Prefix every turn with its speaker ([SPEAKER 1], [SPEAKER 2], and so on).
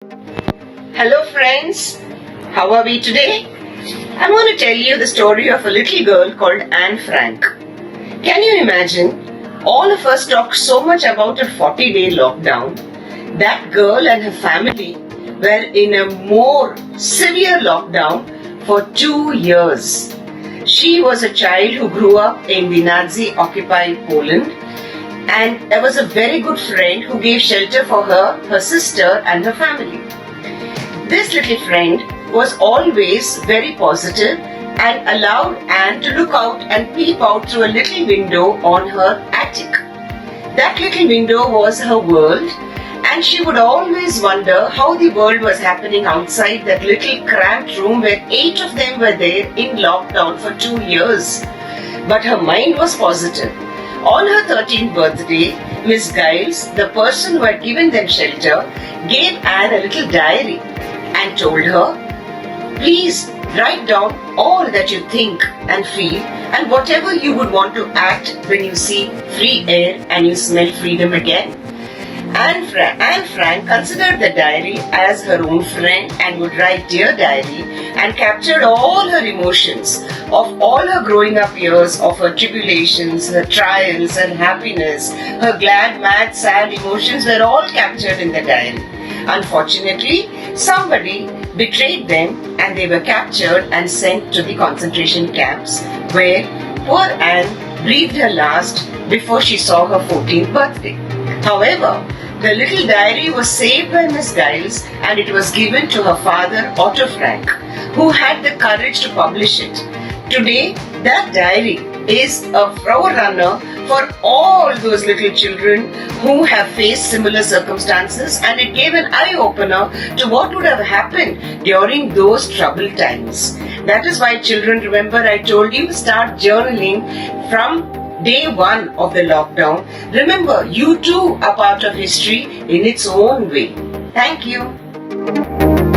[SPEAKER 1] Hello friends, how are we today? I'm going to tell you the story of a little girl called Anne Frank. Can you imagine? All of us talk so much about a 40-day lockdown. That girl and her family were in a more severe lockdown for 2 years. She was a child who grew up in the Nazi-occupied Poland, and there was a very good friend who gave shelter for her, her sister and her family. This little friend was always very positive and allowed Anne to look out and peep out through a little window on her attic. That little window was her world, and she would always wonder how the world was happening outside that little cramped room where 8 of them were there in lockdown for 2 years. But her mind was positive. On her 13th birthday, Miss Giles, the person who had given them shelter, gave Anne a little diary and told her, please write down all that you think and feel and whatever you would want to act when you see free air and you smell freedom again. Anne Frank considered the diary as her own friend and would write Dear Diary and captured all her emotions of all her growing up years, of her tribulations, her trials and happiness, her glad, mad, sad emotions were all captured in the diary. Unfortunately, somebody betrayed them and they were captured and sent to the concentration camps where poor Anne breathed her last before she saw her 14th birthday. However, the little diary was saved by Miss Giles and it was given to her father, Otto Frank, who had the courage to publish it. Today, that diary is a forerunner for all those little children who have faced similar circumstances, and it gave an eye-opener to what would have happened during those troubled times. That is why children, remember I told you, start journaling from day 1 of the lockdown. Remember, you too are part of history in its own way. Thank you.